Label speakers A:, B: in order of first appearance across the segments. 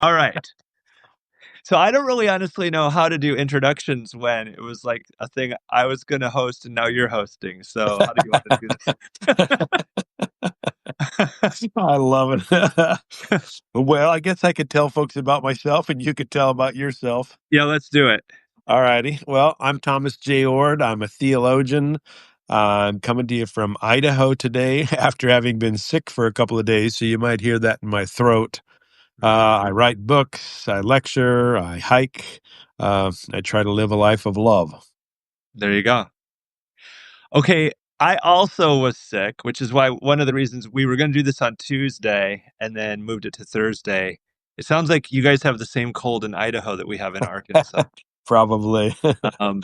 A: All right. So I don't really honestly know how to do introductions when it was like a thing I was going to host and now you're hosting. So how do you want to do this?
B: I love it. Well, I guess I could tell folks about myself and you could tell about yourself.
A: Yeah, let's do it.
B: All righty. Well, I'm Thomas Jay Oord. I'm a theologian. I'm coming to you from Idaho today after having been sick for a couple of days, so you might hear that in my throat. I write books, I lecture, I hike. I try to live a life of love.
A: There you go. Okay, I also was sick, which is why one of the reasons we were going to do this on Tuesday and then moved it to Thursday. It sounds like you guys have the same cold in Idaho that we have in Arkansas.
B: Probably.
A: Um,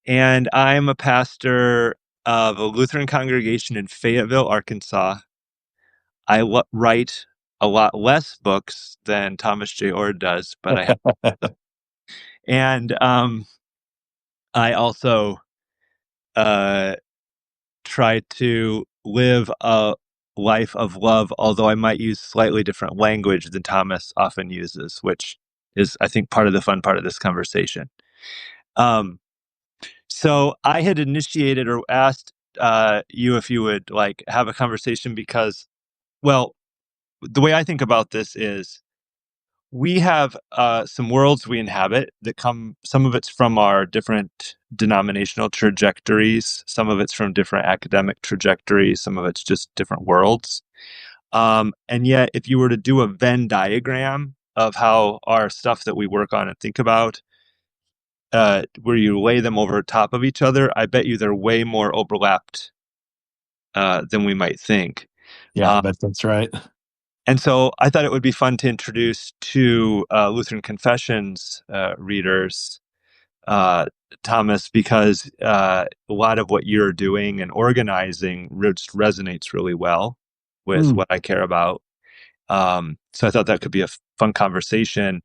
A: and I'm a pastor of a Lutheran congregation in Fayetteville, Arkansas. I write a lot less books than Thomas Jay Oord does, but I have them. And I also uh, try to live a life of love, although I might use slightly different language than Thomas often uses, which is, I think, part of the fun part of this conversation. Um, so I had initiated or asked you if you would like have a conversation because, well, the way I think about this is we have some worlds we inhabit that come, some of it's from our different denominational trajectories, some of it's from different academic trajectories, some of it's just different worlds. And yet, if you were to do a Venn diagram of how our stuff that we work on and think about, where you lay them over top of each other, I bet you they're way more overlapped than we might think.
B: Yeah, I
A: Uh,
B: bet that's right.
A: And so I thought it would be fun to introduce to Lutheran Confessions readers, uh, Thomas, because a lot of what you're doing and organizing just resonates really well with
B: Hmm.
A: what I care about. So I thought that could be a fun conversation.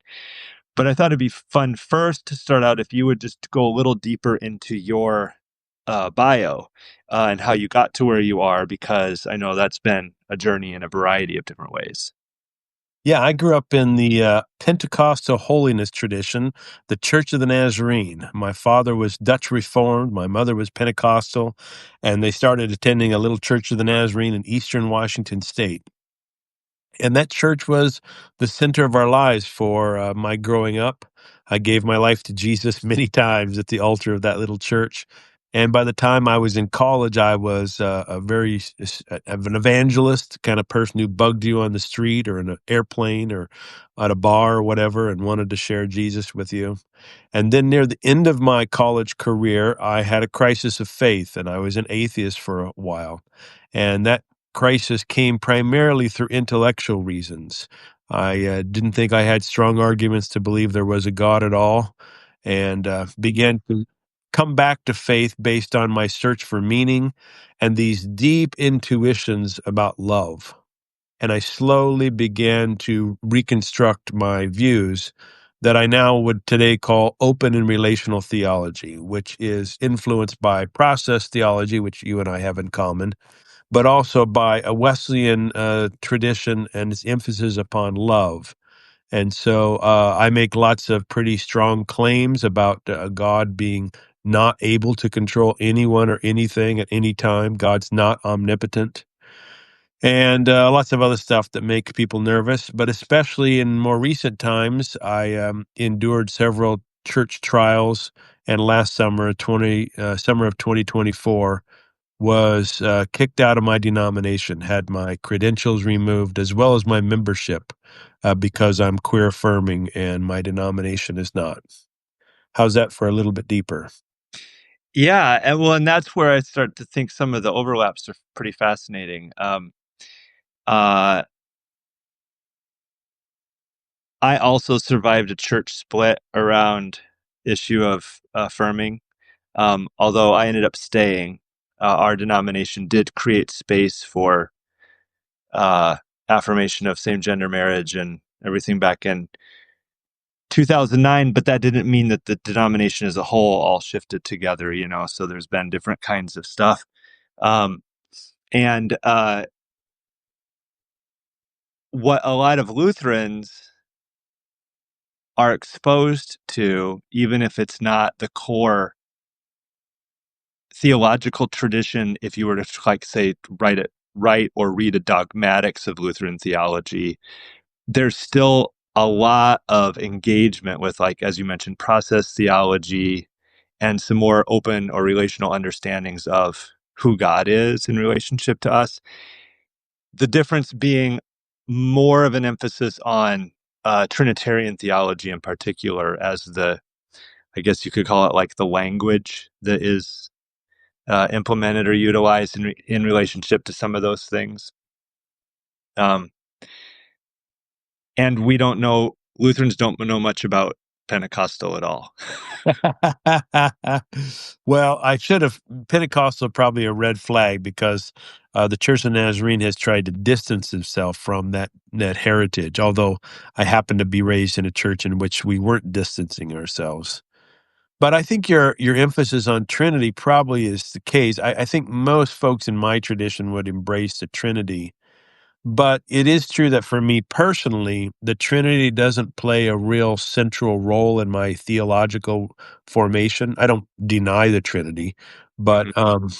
A: But I thought it'd be fun first to start out if you would just go a little deeper into your bio and how you got to where you are, because I know that's been a journey in a variety of different ways.
B: Yeah, I grew up in the Pentecostal holiness tradition, the Church of the Nazarene. My father was Dutch Reformed, my mother was Pentecostal, and they started attending a little Church of the Nazarene in eastern Washington state. And that church was the center of our lives for my growing up. I gave my life to Jesus many times at the altar of that little church. And by the time I was in college, I was a very of an evangelist kind of person who bugged you on the street or in an airplane or at a bar or whatever and wanted to share Jesus with you. And then near the end of my college career, I had a crisis of faith and I was an atheist for a while. And that crisis came primarily through intellectual reasons. I didn't think I had strong arguments to believe there was a God at all, and began to come back to faith based on my search for meaning and these deep intuitions about love. And I slowly began to reconstruct my views that I now would today call open and relational theology, which is influenced by process theology, which you and I have in common, but also by a Wesleyan tradition and its emphasis upon love. And so I make lots of pretty strong claims about God being not able to control anyone or anything at any time. God's not omnipotent. And lots of other stuff that make people nervous. But especially in more recent times, I endured several church trials. And last summer, summer of 2024, was kicked out of my denomination, had my credentials removed, as well as my membership, because I'm queer affirming and my denomination is not. How's that for a little bit deeper?
A: Yeah, and well, and that's where I start to think some of the overlaps are pretty fascinating. Uh, I also survived a church split around issue of affirming. Although I ended up staying, our denomination did create space for uh, affirmation of same-gender marriage and everything back in 2009, but that didn't mean that the denomination as a whole all shifted together, you know, so there's been different kinds of stuff. Um, and what a lot of Lutherans are exposed to, even if it's not the core theological tradition, if you were to like say write or read a dogmatics of Lutheran theology, there's still a lot of engagement with, like, as you mentioned, process theology and some more open or relational understandings of who God is in relationship to us. The difference being more of an emphasis on Trinitarian theology in particular as I guess you could call it like the language that is implemented or utilized in relationship to some of those things. Um, and Lutherans don't know much about Pentecostal at all.
B: Well, I should have Pentecostal probably a red flag because the Church of the Nazarene has tried to distance itself from that heritage. Although I happen to be raised in a church in which we weren't distancing ourselves. But I think your emphasis on Trinity probably is the case. I think most folks in my tradition would embrace the Trinity. But it is true that for me personally, the Trinity doesn't play a real central role in my theological formation. I don't deny the Trinity, but
A: Mhm.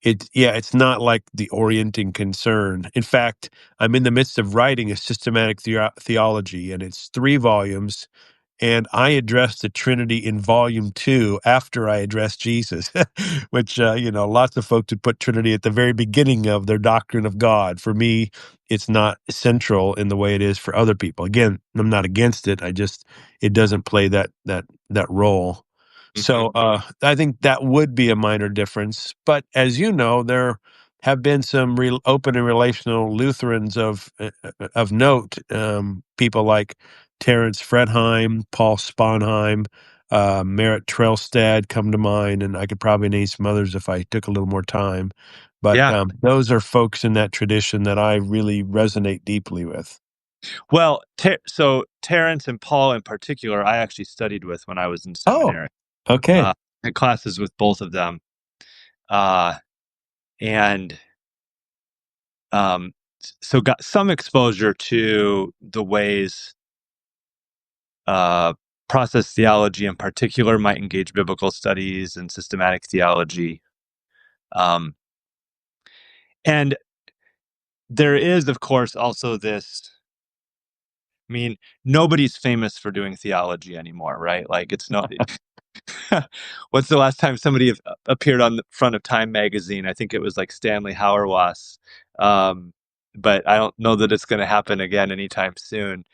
B: it's not like the orienting concern. In fact, I'm in the midst of writing a systematic theology, and it's 3 volumes, and I addressed the Trinity in volume 2 after I addressed Jesus, which, lots of folks would put Trinity at the very beginning of their doctrine of God. For me, it's not central in the way it is for other people. Again, I'm not against it. It doesn't play that role.
A: Mhm.
B: So I think that would be a minor difference. But as you know, there have been some open and relational Lutherans of note, people like Terence Fredheim, Paul Sponheim, Merritt Trailstad come to mind, and I could probably name some others if I took a little more time. But
A: Yeah.
B: those are folks in that tradition that I really resonate deeply with.
A: Well, so Terence and Paul in particular, I actually studied with when I was in
B: Oh,
A: seminary.
B: okay.
A: Had classes with both of them, uh, and um, so got some exposure to the ways uh, process theology in particular might engage biblical studies and systematic theology. Um, and there is, of course, also this. I mean, nobody's famous for doing theology anymore, right? Like, it's not. What's the last time somebody appeared on the front of Time magazine? I think it was like Stanley Hauerwas. Um, but I don't know that it's going to happen again anytime soon.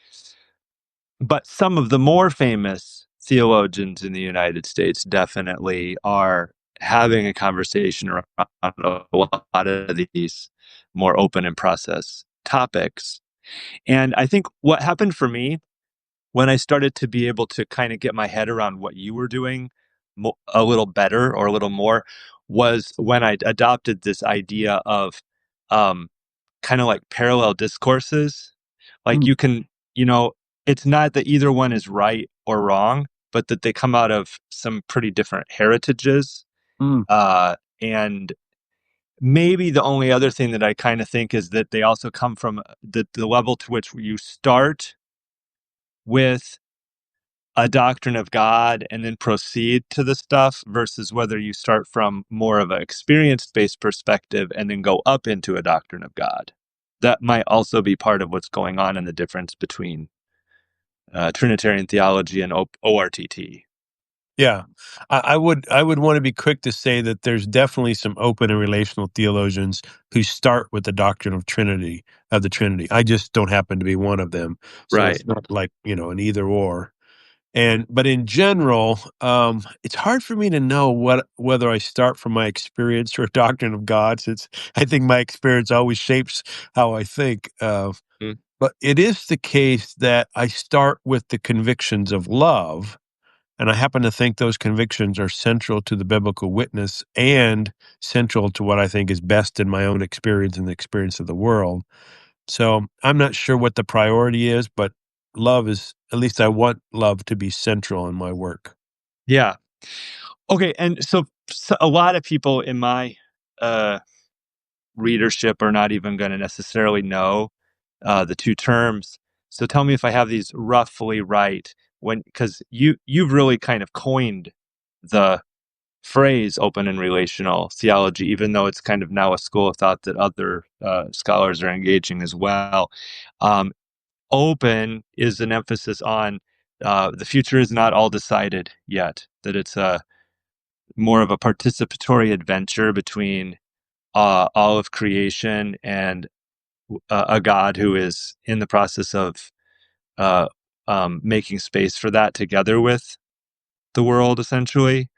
A: But some of the more famous theologians in the United States definitely are having a conversation around a lot of these more open and process topics. And I think what happened for me when I started to be able to kind of get my head around what you were doing a little better or a little more was when I adopted this idea of um, kind of like parallel discourses. Like,
B: Mm,
A: you can, you know, it's not that either one is right or wrong, but that they come out of some pretty different heritages.
B: mm,
A: And maybe the only other thing that I kind of think is that they also come from the level to which you start with a doctrine of God and then proceed to the stuff versus whether you start from more of an experience-based perspective and then go up into a doctrine of God. That might also be part of what's going on in the difference between Trinitarian theology and ORTT.
B: yeah, I would want to be quick to say that there's definitely some open and relational theologians who start with the doctrine of the Trinity. I just don't happen to be one of them, so
A: Right.
B: it's not like an either or. But in general, it's hard for me to know whether I start from my experience or a doctrine of God, since I think my experience always shapes how I think.
A: Mm.
B: But it is the case that I start with the convictions of love, and I happen to think those convictions are central to the biblical witness and central to what I think is best in my own experience and the experience of the world. So I'm not sure what the priority is, but love is, at least I want love to be central in my work.
A: Yeah. Okay. And so a lot of people in my uh, readership are not even going to necessarily know the two terms. So tell me if I have these roughly right. when because you've really kind of coined the phrase open and relational theology, even though it's kind of now a school of thought that other scholars are engaging as well. Um, Open is an emphasis on the future is not all decided yet, that it's a more of a participatory adventure between all of creation and a God who is in the process of uh, making space for that together with the world, essentially.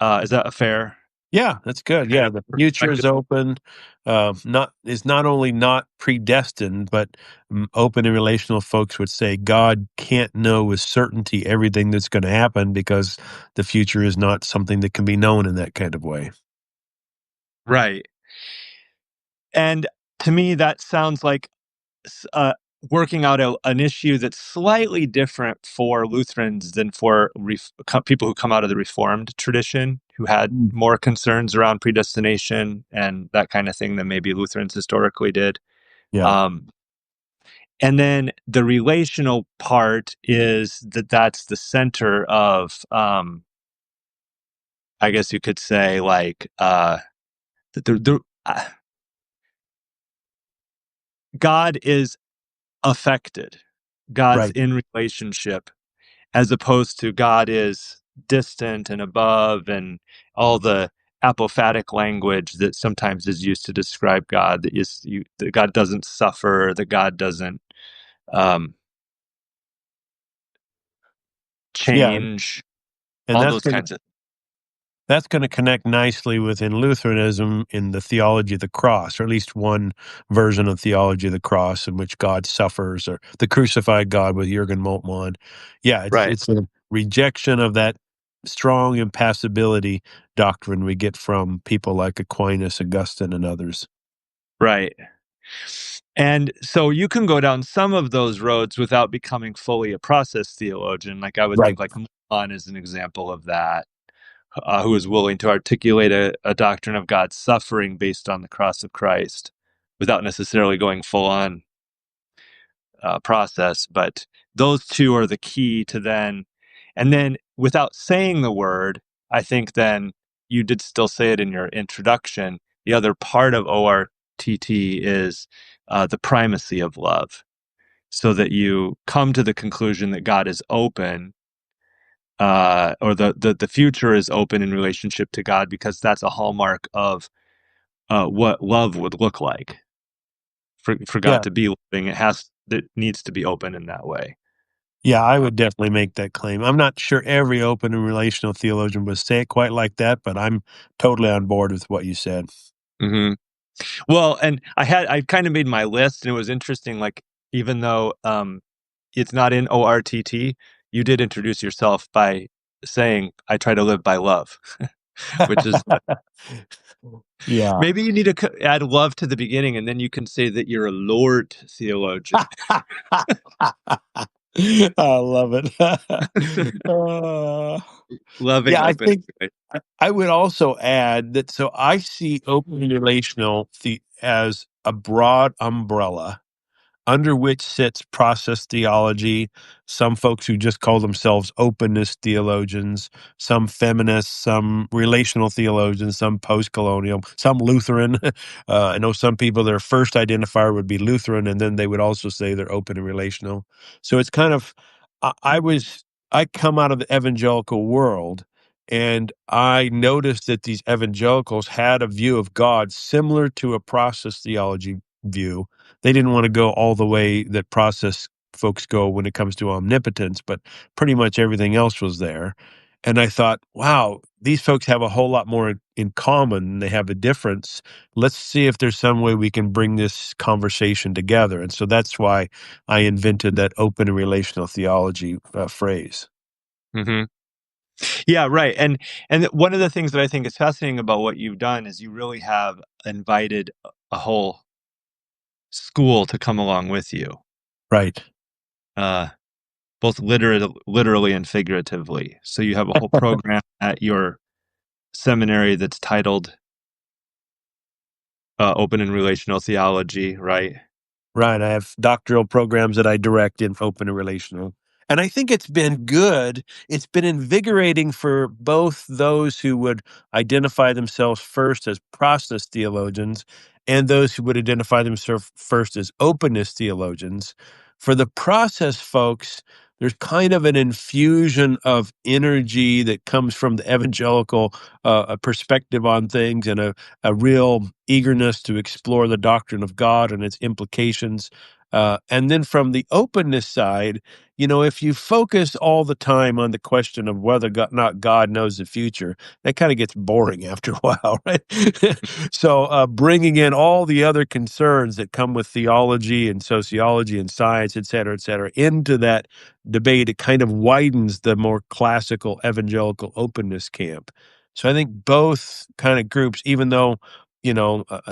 A: Is that a fair
B: Yeah, that's good.
A: kind
B: Yeah,
A: of
B: the future is
A: perspective?
B: open. Not only not predestined, but open and relational folks would say God can't know with certainty everything that's going to happen because the future is not something that can be known in that kind of way.
A: Right. And to me, that sounds like s- uh, working out an issue that's slightly different for Lutherans than for people who come out of the Reformed tradition, who had
B: Mm.
A: more concerns around predestination and that kind of thing than maybe Lutherans historically did.
B: Yeah,
A: Um, and then the relational part is that's the center of, I guess you could say, like, uh, God is affected. God's
B: right.
A: in relationship, as opposed to God is distant and above, and all the apophatic language that sometimes is used to describe God. That God doesn't suffer, that God doesn't um,
B: Yeah,
A: change,
B: and
A: all those kinds of.
B: that's going to connect nicely within Lutheranism in the theology of the cross, or at least one version of theology of the cross in which God suffers, or the crucified God with Jürgen Moltmann. Yeah,
A: Right,
B: it's a rejection of that strong impassibility doctrine we get from people like Aquinas, Augustine, and others.
A: right. And so you can go down some of those roads without becoming fully a process theologian. Like I would
B: Right.
A: think like Moltmann is an example of that, who is willing to articulate a doctrine of God's suffering based on the cross of Christ without necessarily going full on process. But those two are the key to then, and then without saying the word, I think then you did still say it in your introduction. The other part of ORTT is the primacy of love, so that you come to the conclusion that God is open, or the future is open in relationship to God, because that's a hallmark of what love would look like. For God
B: Yeah.
A: to be loving, it needs to be open in that way.
B: Yeah, I
A: Uh,
B: would definitely make that claim. I'm not sure every open and relational theologian would say it quite like that, but I'm totally on board with what you said.
A: hmm Well, and I kind of made my list, and it was interesting. Like, even though it's not in ORTT, you did introduce yourself by saying, "I try to live by love," which is
B: Yeah.
A: maybe you need to add love to the beginning, and then you can say that you're a Lord theologian.
B: I love it. Uh,
A: Loving
B: yeah, I
A: open.
B: think I would also add that so I see open relational as a broad umbrella under which sits process theology, some folks who just call themselves openness theologians, some feminists, some relational theologians, some post-colonial, some Lutheran. I know some people, their first identifier would be Lutheran, and then they would also say they're open and relational. So it's kind of, I come out of the evangelical world, and I noticed that these evangelicals had a view of God similar to a process theology view. They didn't want to go all the way that process folks go when it comes to omnipotence, but pretty much everything else was there. And I thought, wow, these folks have a whole lot more in common. They have a difference. Let's see if there's some way we can bring this conversation together. And so that's why I invented that open and relational theology phrase.
A: hmm Yeah, right. And one of the things that I think is fascinating about what you've done is you really have invited a whole school to come along with you,
B: Right.
A: uh, both literally and figuratively. So you have a whole program at your seminary that's titled Open and Relational Theology, right?
B: Right. I have doctoral programs that I direct in open and relational. And I think it's been good. It's been invigorating for both those who would identify themselves first as process theologians and those who would identify themselves first as openness theologians. For the process folks, there's kind of an infusion of energy that comes from the evangelical a perspective on things, and a real eagerness to explore the doctrine of God and its implications. And then from the openness side, if you focus all the time on the question of whether God, not God knows the future, that kind of gets boring after a while, right? So, bringing in all the other concerns that come with theology and sociology and science, et cetera, into that debate, it kind of widens the more classical evangelical openness camp. So, I think both kind of groups, even though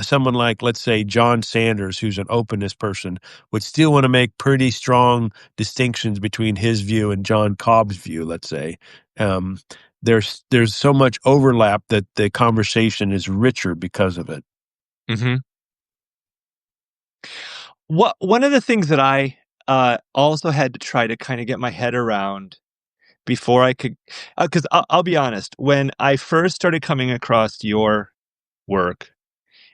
B: someone like, let's say, John Sanders, who's an openness person, would still want to make pretty strong distinctions between his view and John Cobb's view, let's say. Um, there's so much overlap that the conversation is richer because of it.
A: Hmm. One of the things that I also had to try to kind of get my head around before I could, because I'll be honest, when I first started coming across your work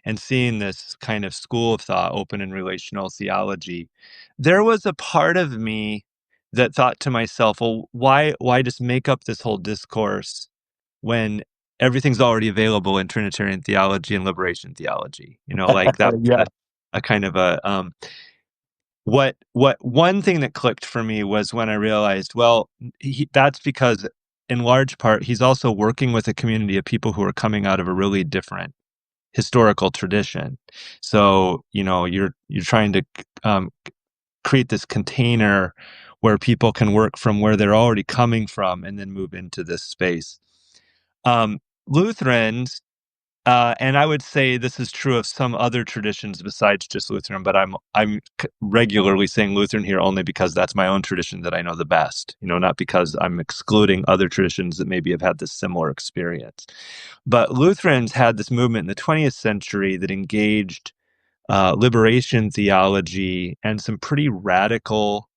A: and seeing this kind of school of thought, open and relational theology, there was a part of me that thought to myself, well, why just make up this whole discourse when everything's already available in Trinitarian theology and liberation theology? Like that
B: Yeah.
A: a kind of a what one thing that clicked for me was when I realized, well, that's because in large part he's also working with a community of people who are coming out of a really different historical tradition. So, you're trying to create this container where people can work from where they're already coming from and then move into this space. Um, Lutherans, and I would say this is true of some other traditions besides just Lutheran, but I'm regularly saying Lutheran here only because that's my own tradition that I know the best. Not because I'm excluding other traditions that maybe have had this similar experience. But Lutherans had this movement in the 20th century that engaged liberation theology and some pretty radical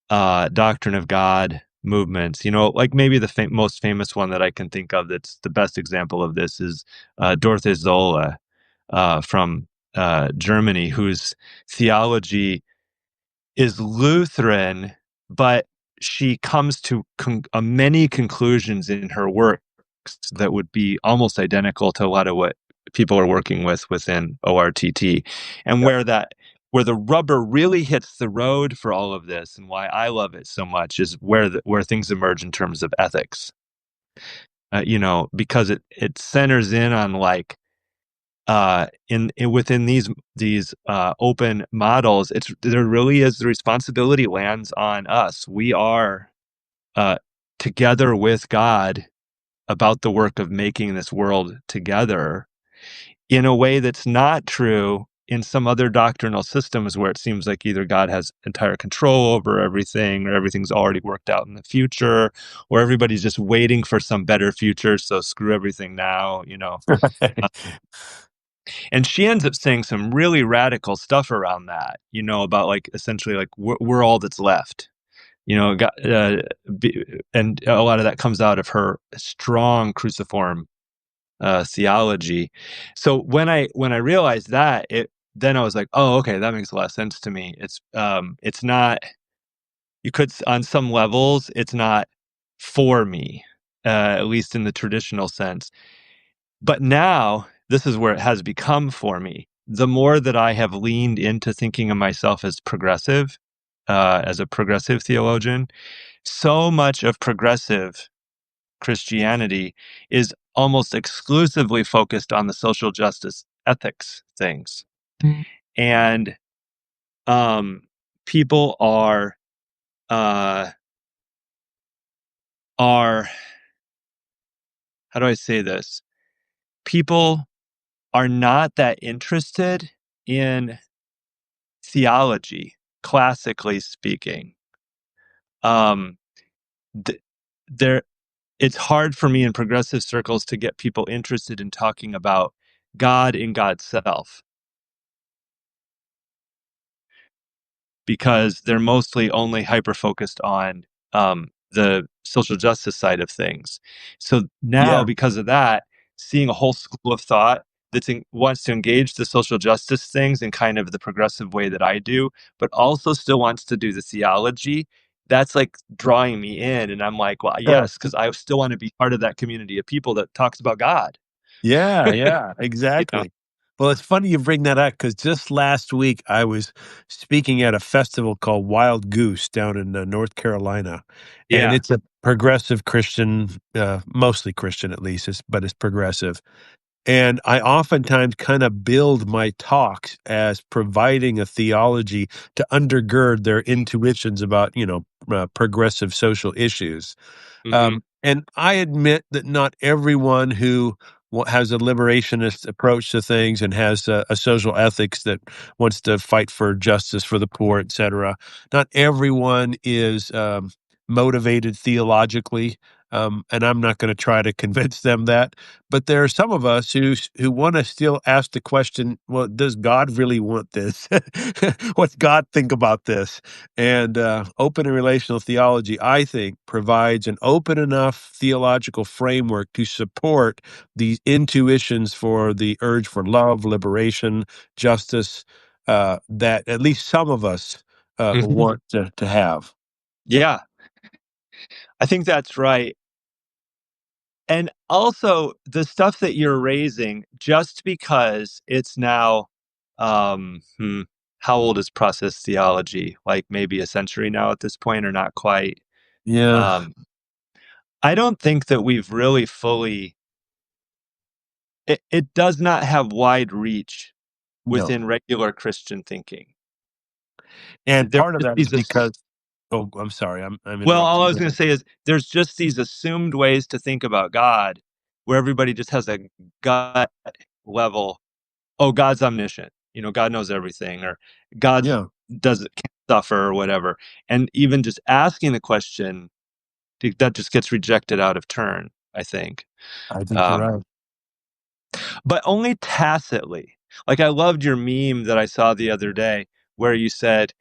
A: doctrine of God movements. Like maybe the most famous one that I can think of that's the best example of this is Dorothy Zola from Germany, whose theology is Lutheran, but she comes to many conclusions in her works that would be almost identical to a lot of what people are working with within ORTT, and where the rubber really hits the road for all of this, and why I love it so much is where things emerge in terms of ethics. Because it centers in on like within these open models, there really is the responsibility lands on us. We are uh, together with God about the work of making this world together in a way that's not true in some other doctrinal systems where it seems like either God has entire control over everything or everything's already worked out in the future, or everybody's just waiting for some better future, so screw everything now. And she ends up saying some really radical stuff around that, about like essentially like we're all that's left. And a lot of that comes out of her strong cruciform theology. So when I realized that, then I was like, oh, okay, that makes a lot of sense to me. It's not, you could on some levels, it's not for me, at least in the traditional sense. But now this is where it has become for me. The more that I have leaned into thinking of myself as a progressive theologian, so much of progressive Christianity is almost exclusively focused on the social justice ethics things. And people uh, are, how do I say this? People are not that interested in theology, classically speaking. Um, th- there, it's hard for me in progressive circles to get people interested in talking about God in God's self because they're mostly only hyper focused on the social justice side of things. So now,
B: Yeah.
A: because of that, seeing a whole school of thought wants to engage the social justice things in kind of the progressive way that I do, but also still wants to do the theology. That's like drawing me in, and I'm like, well, yes, because I still want to be part of that community of people that talks about God.
B: Yeah, yeah,
A: You know?
B: exactly. Well, it's funny you bring that up because just last week I was speaking at a festival called Wild Goose down in North Carolina, and
A: Yeah.
B: it's a progressive Christian, mostly Christian at least, but it's progressive. And I oftentimes kind of build my talks as providing a theology to undergird their intuitions about, progressive social issues.
A: Hmm.
B: And I admit that not everyone who has a liberationist approach to things and has a social ethics that wants to fight for justice for the poor, et cetera, not everyone is motivated theologically. And I'm not going to try to convince them that. But there are some of us who want to still ask the question, well, does God really want this? What's God think about this? And open and relational theology, I think, provides an open enough theological framework to support these intuitions for the urge for love, liberation, justice, that at least some of us
A: Hmm.
B: want to have.
A: Yeah, I think that's right. And also the stuff that you're raising, just because it's now, um, hmm, how old is process theology? Like maybe a century now at this point, or not quite.
B: Yeah,
A: Um, I don't think that we've really fully. It does not have wide reach
B: no.
A: within regular Christian thinking.
B: And
A: There
B: part of
A: are just
B: that is
A: these.
B: because, oh, I'm sorry, I'm
A: Well, all I
B: interrupting.
A: was
B: Go
A: going to
B: ahead.
A: say is there's just these assumed ways to think about God, where everybody just has a gut level. Oh, God's omniscient. God knows everything, or God's
B: Yeah,
A: can't suffer, or whatever. And even just asking the question, that just gets rejected out of turn, I think.
B: I think you're
A: Um,
B: right.
A: but only tacitly. Like I loved your meme that I saw the other day, where you said,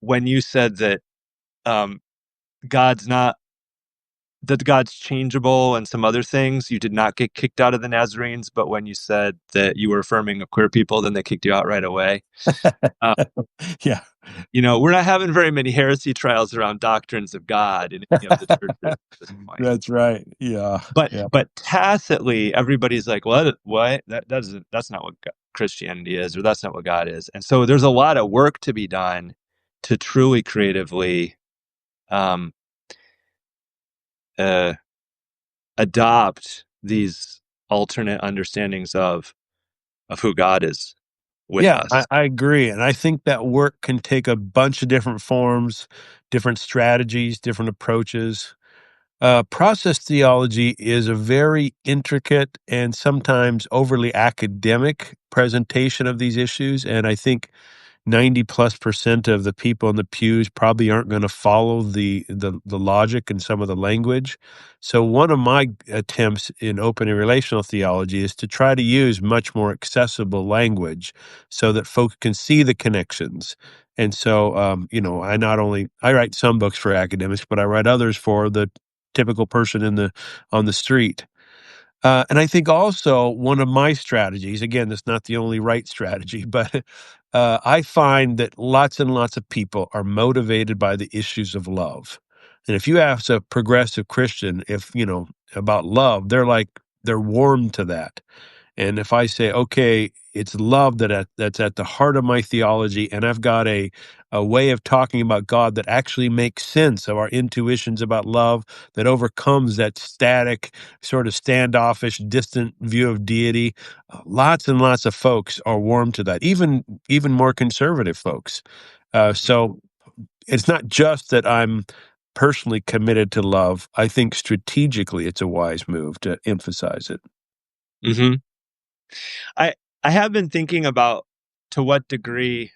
A: when you said that um, God's not that God's changeable and some other things, you did not get kicked out of the Nazarenes. But when you said that you were affirming of queer people, then they kicked you out right away. Uh,
B: Yeah.
A: we're not having very many heresy trials around doctrines of God in any of the churches at this point.
B: That's right. Yeah.
A: But
B: Yeah.
A: but tacitly, everybody's like, "What? What? That's not what Christianity is, or that's not what God is." And so there's a lot of work to be done to truly creatively um, uh, adopt these alternate understandings of who God is with
B: Yeah,
A: us.
B: I agree. And I think that work can take a bunch of different forms, different strategies, different approaches. Process theology is a very intricate and sometimes overly academic presentation of these issues. And I think 90+% of the people in the pews probably aren't going to follow the logic and some of the language. So one of my attempts in open and relational theology is to try to use much more accessible language so that folks can see the connections. And so, I write some books for academics, but I write others for the typical person on the street. And I think also one of my strategies, again, that's not the only right strategy, but I find that lots and lots of people are motivated by the issues of love. And if you ask a progressive Christian, about love, they're warm to that. And if I say, okay, it's love that's at the heart of my theology, and I've got a way of talking about God that actually makes sense of our intuitions about love, that overcomes that static, sort of standoffish, distant view of deity, lots and lots of folks are warm to that, even more conservative folks. So it's not just that I'm personally committed to love. I think strategically it's a wise move to emphasize it.
A: Hmm. I I have been thinking about to what degree.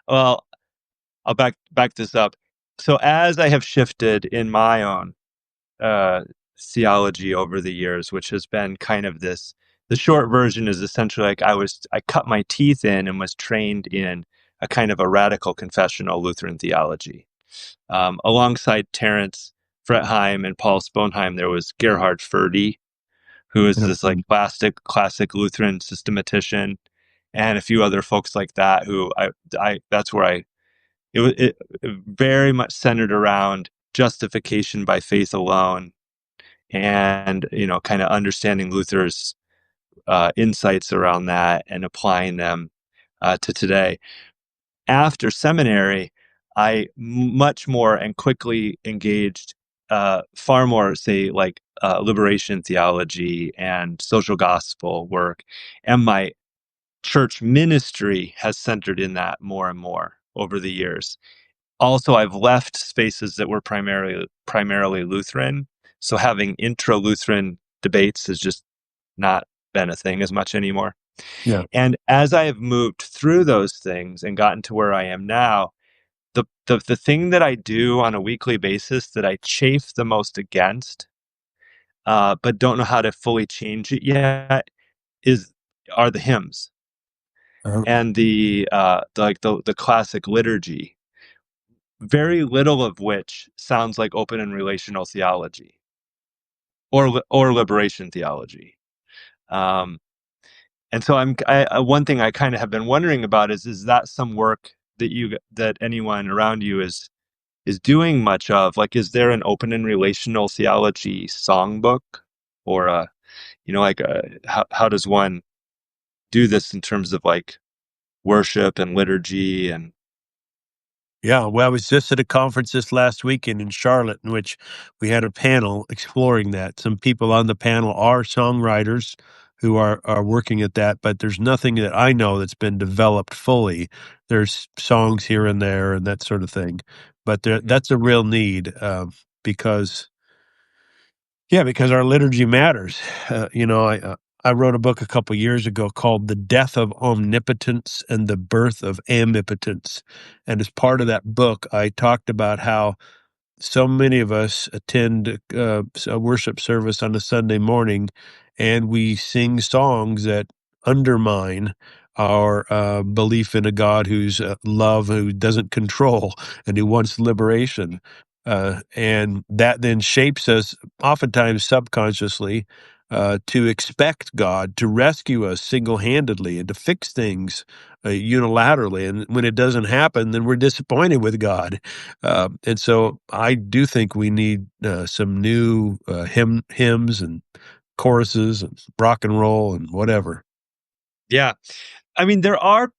A: Well, I'll back this up. So as I have shifted in my own uh, theology over the years, which has been kind of this. The short version is essentially like I cut my teeth in and was trained in a kind of a radical confessional Lutheran theology. Alongside Terence Fretheim and Paul Sponheim, there was Gerhard Ferde, who is this like classic Lutheran systematician, and a few other folks like that. Who I that's where it very much centered around justification by faith alone, and kind of understanding Luther's insights around that and applying them to today. After seminary, I much more and quickly engaged far more, say, like liberation theology and social gospel work. And my church ministry has centered in that more and more over the years. Also, I've left spaces that were primarily Lutheran. So having intra-Lutheran debates has just not been a thing as much anymore.
B: Yeah.
A: And as I have moved through those things and gotten to where I am now, the thing that I do on a weekly basis that I chafe the most against, but don't know how to fully change it yet, are the hymns
B: Uh,
A: and the classic liturgy. Very little of which sounds like open and relational theology or liberation theology. Um, And so one thing I kind of have been wondering about is that some work that anyone around you is doing much of? Like, is there an open and relational theology songbook, or how does one do this in terms of like worship and liturgy and
B: Yeah, well, I was just at a conference this last weekend in Charlotte in which we had a panel exploring that. Some people on the panel are songwriters who are working at that, but there's nothing that I know that's been developed fully. There's songs here and there and that sort of thing, but
A: Mhm.
B: that's a real need because yeah, because our liturgy matters. I wrote a book a couple years ago called "The Death of Omnipotence and the Birth of Amipotence," and as part of that book, I talked about how so many of us attend a worship service on a Sunday morning, and we sing songs that undermine our belief in a God who's love, who doesn't control, and who wants liberation. And that then shapes us, oftentimes subconsciously, to expect God to rescue us single handedly and to fix things unilaterally. And when it doesn't happen, then we're disappointed with God. And so I do think we need some new hymns and choruses and rock and roll and whatever.
A: Yeah, I mean there are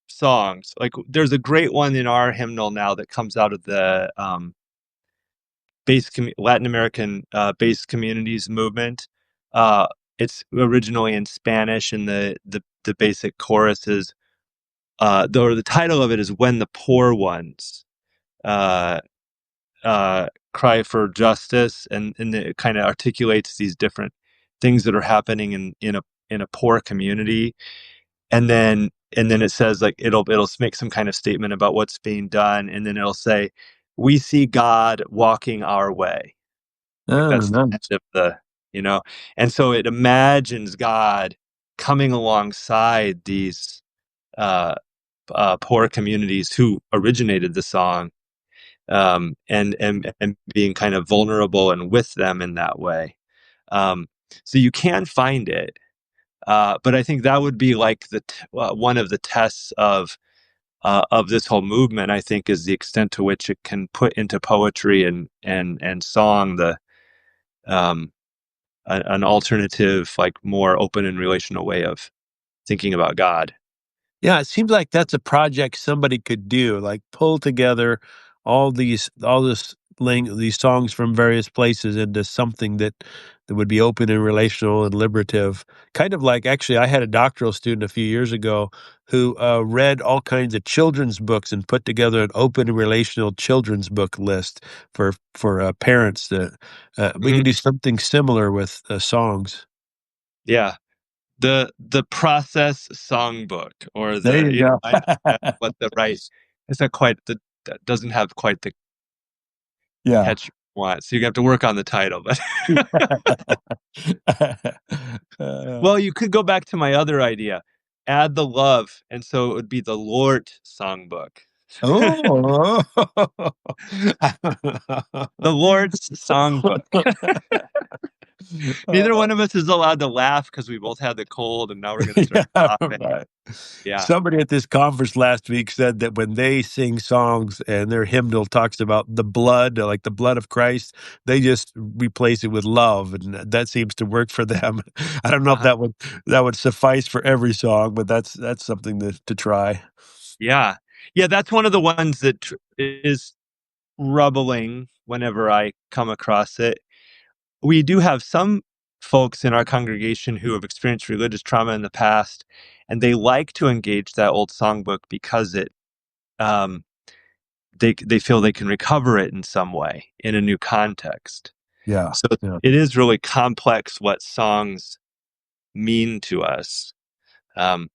A: songs like there's a great one in our hymnal now that comes out of the Latin American based communities movement. Uh, it's originally in Spanish, and the basic chorus is the title of it is "When the Poor Ones uh, Cry for Justice," and it kind of articulates these different things that are happening in a poor community, and then it says like it'll make some kind of statement about what's being done, and then it'll say, "We see God walking our way." Like
B: Oh,
A: that's the end
B: nice.
A: of and so it imagines God coming alongside these uh, poor communities who originated the song, and being kind of vulnerable and with them in that way. Um, so you can find it, but I think that would be like one of the tests of this whole movement. I think is the extent to which it can put into poetry and song um, an alternative, like more open and relational way of thinking about God.
B: Yeah, it seems like that's a project somebody could do, like pull together these songs from various places into something that would be open and relational and liberative. Kind of like, actually, I had a doctoral student a few years ago who read all kinds of children's books and put together an open and relational children's book list for parents. We
A: Mhm.
B: can do something similar with songs.
A: Yeah, the process songbook, or
B: There you go.
A: I don't know what the right. It's not quite that doesn't have quite the
B: Yeah.
A: catch you want, so you have to work on the title. But
B: Uh,
A: well, you could go back to my other idea, add the love, and so it would be the Lord songbook.
B: Oh.
A: The Lord's songbook. Neither one
B: Oh.
A: of us is allowed to laugh because we both had the cold, and now we're gonna start
B: Yeah,
A: coughing.
B: right.
A: Yeah.
B: Somebody at this conference last week said that when they sing songs and their hymnal talks about the blood, like the blood of Christ, they just replace it with love, and that seems to work for them. I don't know if
A: Uh-huh.
B: that would suffice for every song, but that's something to try.
A: Yeah. Yeah, that's one of the ones that is troubling whenever I come across it. We do have some folks in our congregation who have experienced religious trauma in the past, and they like to engage that old songbook because um, they feel they can recover it in some way in a new context.
B: Yeah,
A: So
B: yeah.
A: it is really complex what songs mean to us.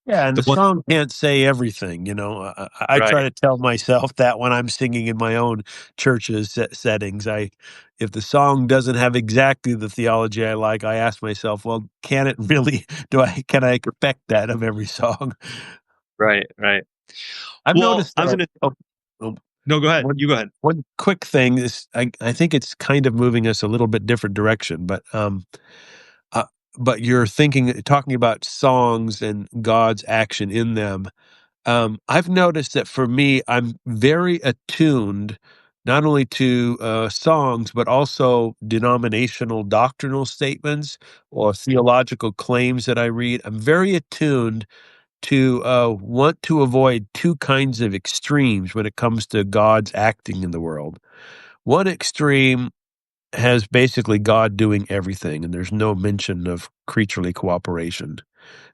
B: Yeah, and
A: The
B: the
A: one,
B: song can't say everything, you know. I try
A: right,
B: to tell myself that when I'm singing in my own church's settings, if the song doesn't have exactly the theology I like, I ask myself, well, can it really? Can I expect that of every song?
A: right, right.
B: I've
A: Well,
B: noticed
A: I'm
B: that.
A: gonna.
B: Oh,
A: No, go ahead.
B: one
A: You go ahead.
B: one quick thing is, I think it's kind of moving us a little bit different direction, uh, but you're talking about songs and God's action in them. I've noticed that for me, I'm very attuned not only to songs, but also denominational doctrinal statements or theological claims that I read. I'm very attuned to want to avoid two kinds of extremes when it comes to God's acting in the world. One extreme has basically God doing everything, and there's no mention of creaturely cooperation.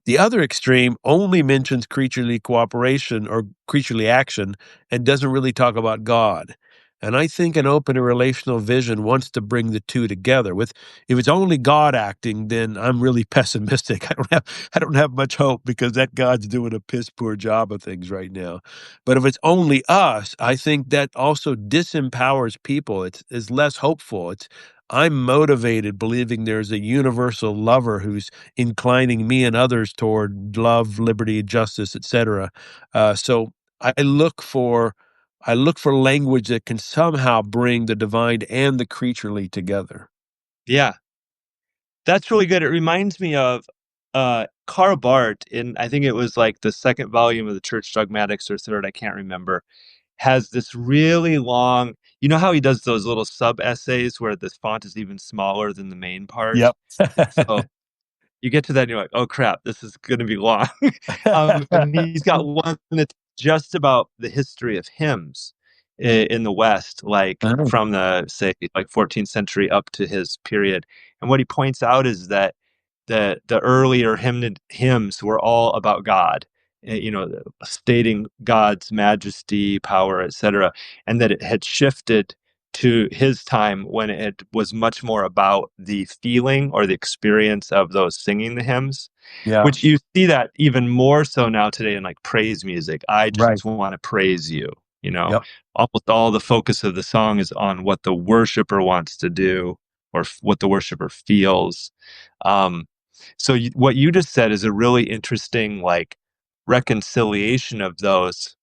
B: The other extreme only mentions creaturely cooperation or creaturely action and doesn't really talk about God. And I think an open and relational vision wants to bring the two together. With if it's only God acting, then I'm really pessimistic. I don't have much hope because that God's doing a piss poor job of things right now. But if it's only us, I think that also disempowers people. It's is less hopeful. It's I'm motivated believing there's a universal lover who's inclining me and others toward love, liberty, justice, etc. So I look for I look for language that can somehow bring the divine and the creaturely together.
A: Yeah, that's really good. It reminds me of Karl Barth in I think it was like the second volume of the Church Dogmatics or third, I can't remember, has this really long, you know how he does those little sub essays where the font is even smaller than the main part?
B: Yep.
A: So you get to that and you're like, "Oh crap, this is gonna be long." And he's got one that's just about the history of hymns in the West, like
B: Oh,
A: from the, say, like 14th century up to his period. And what he points out is that the earlier hymns were all about God, stating God's majesty, power, etc., and that it had shifted to his time when it was much more about the feeling or the experience of those singing the hymns,
B: yeah.
A: which you see that even more so now today in like praise music. I
B: Right.
A: just want to praise you, you know.
B: Yep.
A: Almost all the focus of the song is on what the worshiper wants to do or what the worshiper feels. Um, so what you just said is a really interesting like reconciliation of those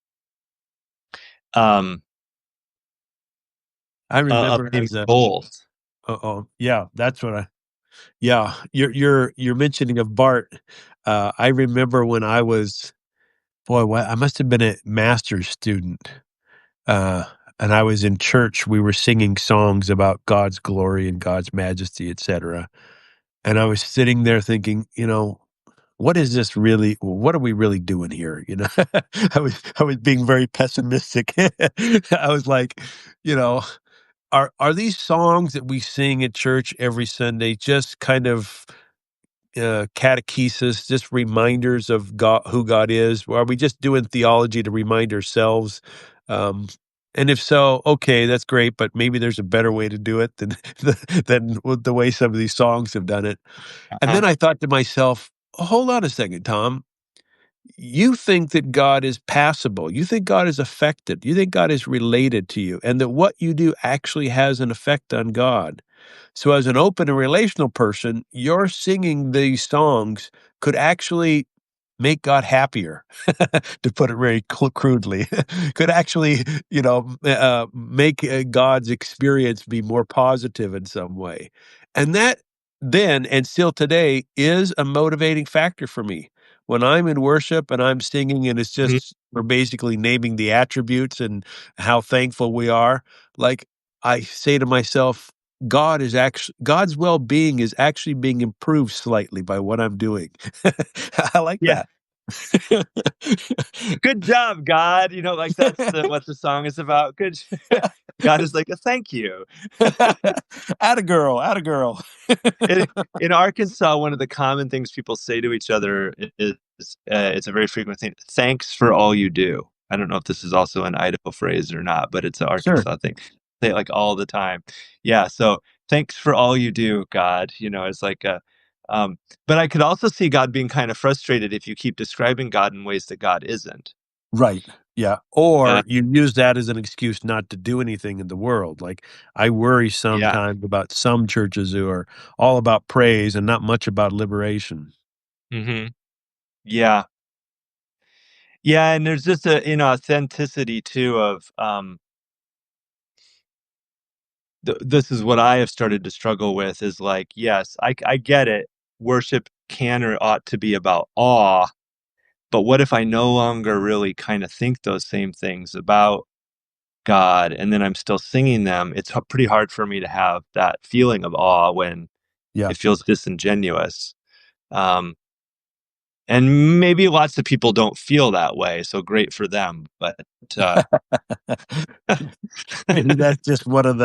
A: um,
B: I
A: of
B: remember
A: maybe
B: as a
A: goals.
B: oh yeah, that's what I yeah, you're mentioning of Bart. I remember when I was boy, what I must have been a master's student. Uh, and I was in church, we were singing songs about God's glory and God's majesty, etcetera. And I was sitting there thinking, what are we really doing here? I was being very pessimistic. I was like, you know, are these songs that we sing at church every Sunday just kind of catechesis, just reminders of God, who God is? Or are we just doing theology to remind ourselves? Um, and if so, okay, that's great, but maybe there's a better way to do it than than with the way some of these songs have done it. And
A: Uh-huh.
B: then I thought to myself, hold on a second, Tom. You think that God is passable. You think God is affected. You think God is related to you, and that what you do actually has an effect on God. So, as an open and relational person, your singing these songs could actually make God happier, to put it very crudely, could actually, make God's experience be more positive in some way. And that then and still today is a motivating factor for me. When I'm in worship and I'm singing and it's
A: Mhm.
B: just, we're basically naming the attributes and how thankful we are, like I say to myself, God's well-being is actually being improved slightly by what I'm doing. I like
A: Yeah.
B: that.
A: Good job, God. Like that's what the song is about. Good. God is like a thank you.
B: Atta girl, atta girl.
A: in, in Arkansas, one of the common things people say to each other is it's a very frequent thing. Thanks for all you do. I don't know if this is also an Idaho phrase or not, but it's an
B: Sure.
A: Arkansas thing. Say it like all the time. Yeah. So thanks for all you do, God. It's like um, but I could also see God being kind of frustrated if you keep describing God in ways that God isn't.
B: Right. Yeah.
A: Uh,
B: Or you use that as an excuse not to do anything in the world. Like, I worry
A: yeah.
B: sometimes about some churches who are all about praise and not much about liberation.
A: hmm Yeah. Yeah. And there's just a authenticity too of this is what I have started to struggle with is like, yes, I get it. Worship can or ought to be about awe, but what if I no longer really kind of think those same things about God and then I'm still singing them? It's pretty hard for me to have that feeling of awe when
B: Yeah.
A: it feels disingenuous. Um, and maybe lots of people don't feel that way, so great for them. But uh,
B: Maybe that's just one of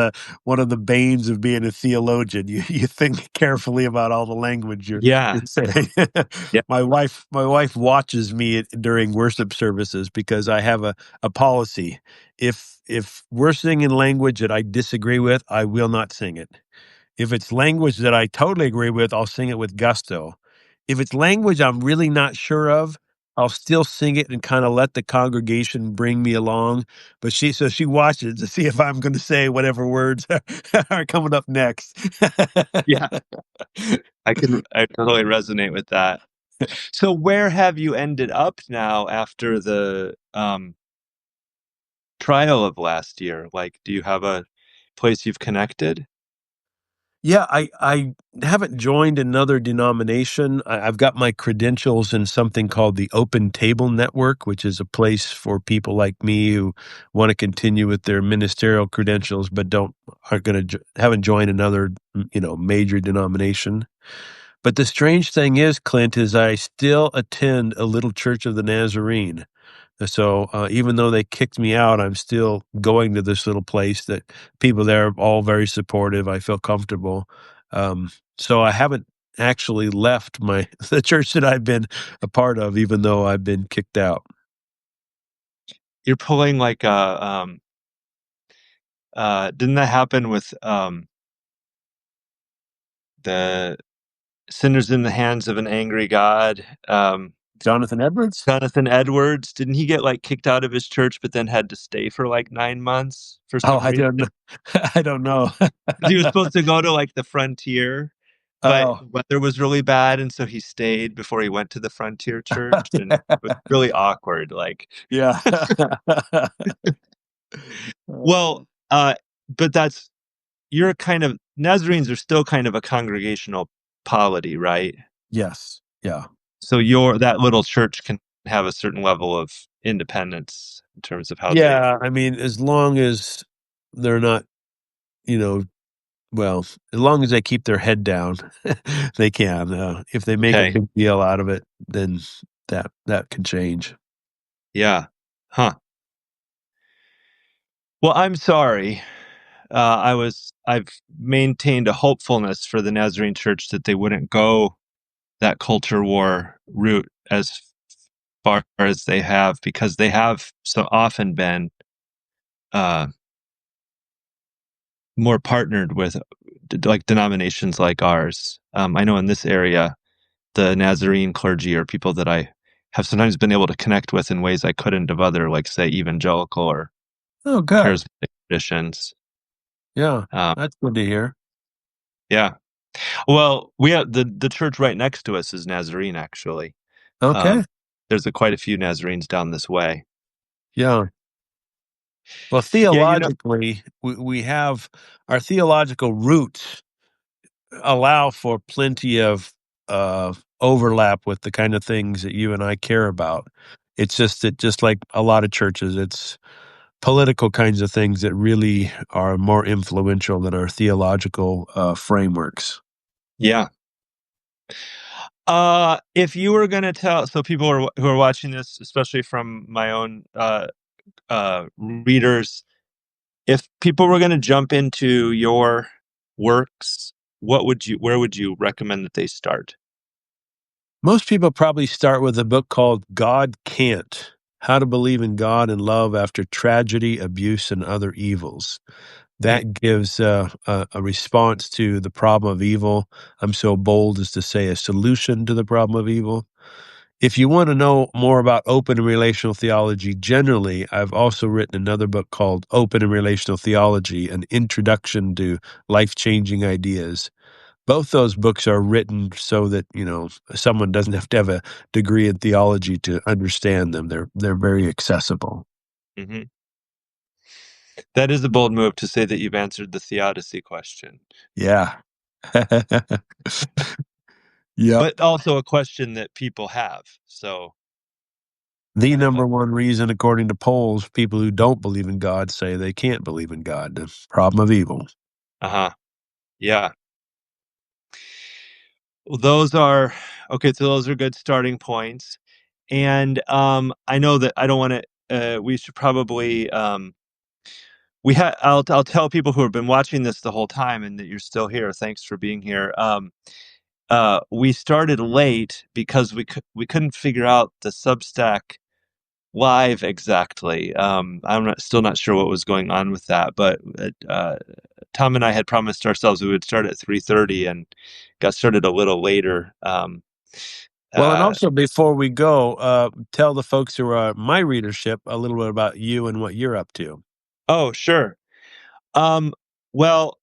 B: the banes of being a theologian. You think carefully about all the language you're
A: yeah,
B: saying.
A: yeah,
B: My wife watches me during worship services because I have a policy. If we're singing language that I disagree with, I will not sing it. If it's language that I totally agree with, I'll sing it with gusto. If it's language I'm really not sure of, I'll still sing it and kinda let the congregation bring me along, but she watches to see if I'm gonna say whatever words are coming up next.
A: yeah. I totally resonate with that. So where have you ended up now after the trial of last year? Like, do you have a place you've connected?
B: Yeah, I haven't joined another denomination. I've got my credentials in something called the Open Table Network, which is a place for people like me who want to continue with their ministerial credentials, but don't are going to haven't joined another major denomination. But the strange thing is, Clint, is I still attend a little Church of the Nazarene. So even though they kicked me out, I'm still going to this little place that people there are all very supportive. I feel comfortable. So I haven't actually left my the church that I've been a part of, even though I've been kicked out.
A: You're pulling like a didn't that happen with the sinners in the hands of an angry God?
B: Jonathan Edwards?
A: Jonathan Edwards, didn't he get like kicked out of his church but then had to stay for like 9 months for
B: Oh,
A: some
B: I
A: reason?
B: don't know. I don't know.
A: 'Cause he was supposed to go to like the frontier, but
B: Oh,
A: weather was really bad, and so he stayed before he went to the frontier church, and it was really awkward. Like,
B: yeah.
A: well, but you're kind of Nazarenes are still kind of a congregational polity, right?
B: Yes. Yeah.
A: So that little church can have a certain level of independence in terms of how they.
B: Yeah. I mean, as long as they're not, you know, well, as long as they keep their head down, they can. If they make a
A: Okay,
B: big deal out of it, then that can change.
A: yeah, huh. Well, I'm sorry. I've maintained a hopefulness for the Nazarene Church that they wouldn't go that culture war route as far as they have, because they have so often been uh, more partnered with like denominations like ours. I know in this area, the Nazarene clergy are people that I have sometimes been able to connect with in ways I couldn't of other, like say evangelical or
B: Oh, good.
A: charismatic traditions.
B: Yeah,
A: Um,
B: that's good to hear.
A: yeah. Well, we have the church right next to us is Nazarene, actually. Um,
B: Okay.
A: There's quite a few Nazarenes down this way.
B: Yeah. Well,
A: Yeah,
B: theologically, we have our theological roots allow for plenty of overlap with the kind of things that you and I care about. It's just that, just like a lot of churches, it's political kinds of things that really are more influential than our theological frameworks.
A: yeah. If you were gonna tell, so people who are watching this, especially from my own readers, if people were gonna jump into your works, where would you recommend that they start?
B: Most people probably start with a book called God Can't: How to Believe in God and Love After Tragedy, Abuse, and Other Evils.
A: Hmm.
B: That gives a response to the problem of evil. I'm so bold as to say a solution to the problem of evil. If you want to know more about open and relational theology generally, I've also written another book called Open and Relational Theology: An Introduction to Life-Changing Ideas. Both those books are written so that, someone doesn't have to have a degree in theology to understand them. They're very accessible.
A: Hmm. That is a bold move to say that you've answered the theodicy question,
B: Yeah. Yep.
A: but also a question that people have. So,
B: The
A: uh,
B: number one reason, according to polls, people who don't believe in God say they can't believe in God, the problem of evil.
A: uh-huh. Yeah. Well, those are okay. So those are good starting points. And I know that I don't want to. We should probably I'll tell people who have been watching this the whole time and that you're still here. Thanks for being here. We started late because we couldn't figure out the Substack live exactly. Still not sure what was going on with that, but Tom and I had promised ourselves we would start at 3:30 and got started a little later.
B: Well, and
A: Uh,
B: also before we go, tell the folks who are my readership a little bit about you and what you're up to.
A: oh, sure. Um, well,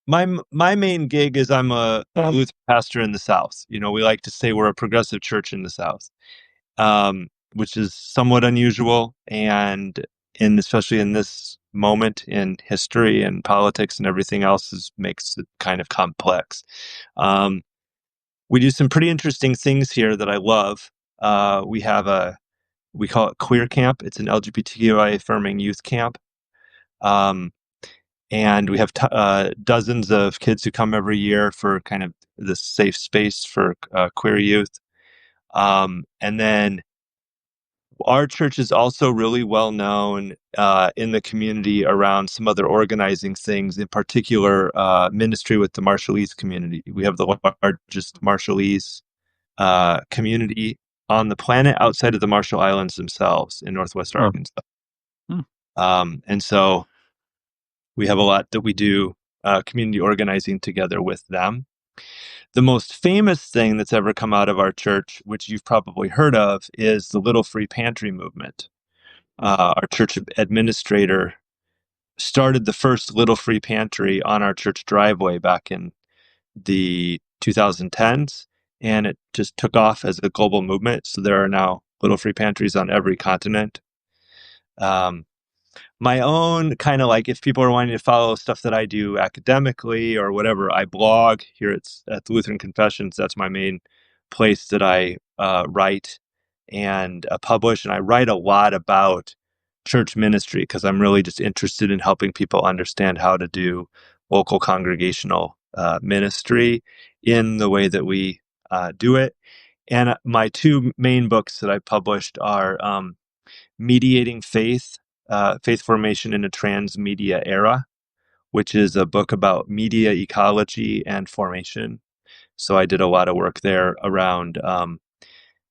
A: my main gig is I'm a Lutheran pastor in the South. You know, we like to say we're a progressive church in the South, which is somewhat unusual, and especially in this moment in history and politics and everything else makes it kind of complex. Um, we do some pretty interesting things here that I love. We call it Queer Camp. It's an LGBTQI affirming youth camp. Um, and we have dozens of kids who come every year for kind of this safe space for queer youth. And then our church is also really well known in the community around some other organizing things, in particular ministry with the Marshallese community. We have the largest Marshallese community on the planet outside of the Marshall Islands themselves in Northwest
B: Huh.
A: Arkansas.
B: Hmm.
A: And so we have a lot that we do community organizing together with them. The most famous thing that's ever come out of our church, which you've probably heard of, is the Little Free Pantry movement. Our church administrator started the first Little Free Pantry on our church driveway back in the 2010s, and it just took off as a global movement. So there are now Little Free Pantries on every continent. Um, my own kind of like if people are wanting to follow stuff that I do academically or whatever, I blog here at the Lutheran Confessions. That's my main place that I write and publish. And I write a lot about church ministry because I'm really just interested in helping people understand how to do local congregational ministry in the way that we do it. And my two main books that I published are Mediating Faith, Faith Formation in a Transmedia Era, which is a book about media ecology and formation. So I did a lot of work there around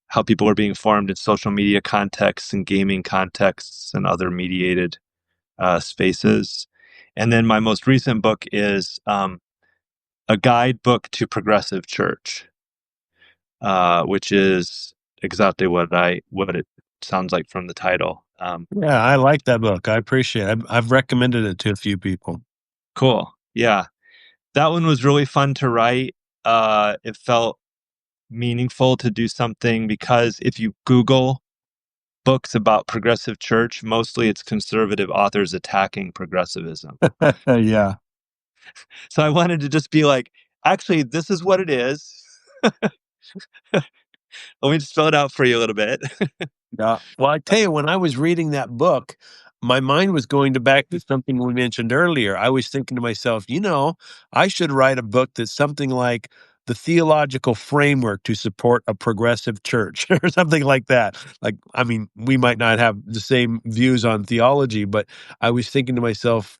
A: how people are being formed in social media contexts and gaming contexts and other mediated spaces. And then my most recent book is a guidebook to progressive church, which is exactly what it sounds like from the title.
B: Yeah, I like that book. I appreciate it. I've recommended it to a few people.
A: Cool. Yeah. That one was really fun to write. It felt meaningful to do something because if you Google books about progressive church, mostly it's conservative authors attacking progressivism.
B: Yeah.
A: So I wanted to just be like, actually, this is what it is. Let me just spell it out for you a little bit.
B: Yeah. Well, I tell you, when I was reading that book, my mind was going to back to something we mentioned earlier. I was thinking to myself, I should write a book that's something like the theological framework to support a progressive church or something like that. Like, I mean, we might not have the same views on theology, but I was thinking to myself,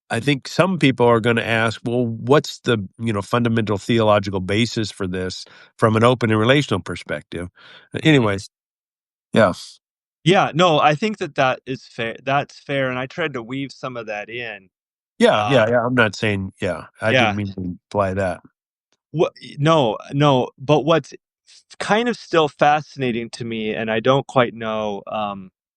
B: I think some people are going to ask, well, what's the, fundamental theological basis for this from an open and relational perspective?
A: Mhm.
B: Anyways, yeah.
A: Yeah, no, I think that that is fair. That's fair, and I tried to weave some of that in.
B: Yeah,
A: Uh,
B: yeah, yeah, I'm not saying yeah, I didn't
A: yeah,
B: mean to imply that.
A: what? No, no. But what's kind of still fascinating to me, and I don't quite know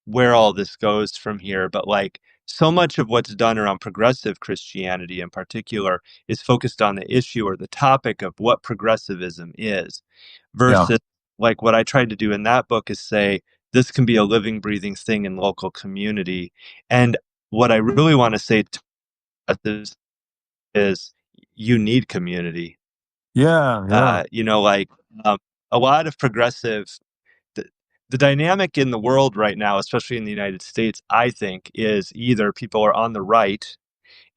A: where all this goes from here, but like so much of what's done around progressive Christianity in particular is focused on the issue or the topic of what progressivism is,
B: Yeah,
A: versus like what I tried to do in that book is say this can be a living, breathing thing in local community. And what I really want to say to this is you need community.
B: yeah, yeah,
A: Like um, a lot of progressive the, the dynamic in the world right now, especially in the United States, I think, is either people are on the right,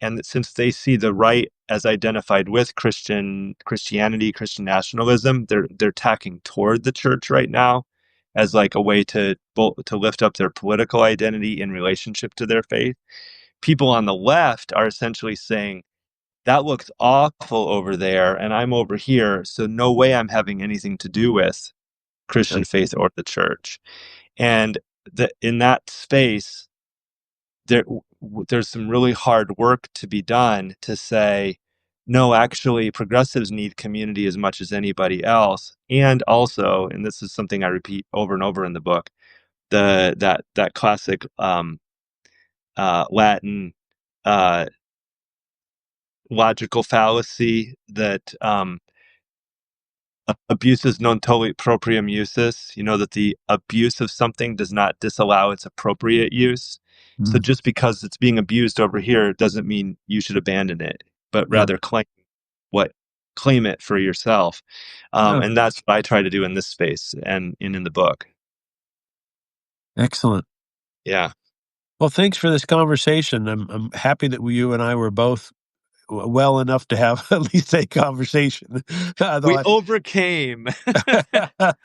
A: and that since they see the right as identified with Christianity, Christian nationalism, they're tacking toward the church right now as like a way to lift up their political identity in relationship to their faith. People on the left are essentially saying that looks awful over there, and I'm over here, so no way I'm having anything to do with
B: yeah,
A: Christian faith or the church. And in that space, there's some really hard work to be done to say, no, actually, progressives need community as much as anybody else. And also, and this is something I repeat over and over in the book, that classic Latin uh, logical fallacy that abusus non tollit proprium usus, that the abuse of something does not disallow its appropriate use. So
B: mm,
A: just because it's being abused over here doesn't mean you should abandon it, but
B: yeah,
A: rather what claim it for yourself.
B: yeah,
A: And that's what I try to do in this space and in the book.
B: excellent.
A: Yeah.
B: Well, thanks for this conversation. I'm happy that you and I were both well enough to have at least a conversation. Although
A: We overcame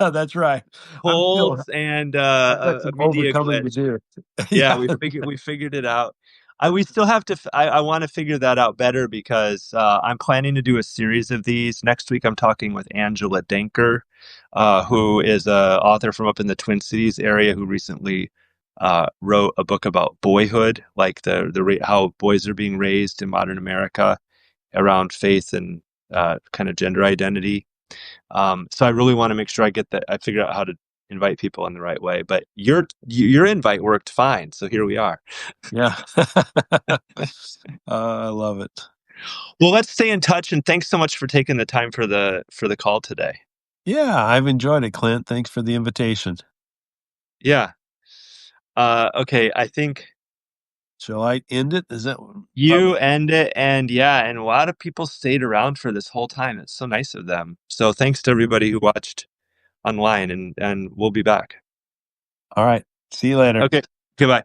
B: that's right.
A: polls and
B: I've got
A: a
B: some
A: media
B: overcoming to
A: glitch.
B: do.
A: Yeah,
B: Yeah,
A: we figured it out. We still have to. I want to figure that out better because I'm planning to do a series of these. Next week, I'm talking with Angela Denker, who is a author from up in the Twin Cities area who recently wrote a book about boyhood, like how boys are being raised in modern America around faith and kind of gender identity. So I really want to make sure I figure out how to invite people in the right way. But your invite worked fine, so here we are.
B: yeah. I love it.
A: Well, let's stay in touch, and thanks so much for taking the time for the call today.
B: Yeah, I've enjoyed it, Clint. Thanks for the invitation.
A: Yeah. Okay. I think
B: Shall I end it? Is that
A: you end it, and yeah, and a lot of people stayed around for this whole time. It's so nice of them. So thanks to everybody who watched online, and we'll be back.
B: all right? See you later.
A: Okay. Goodbye.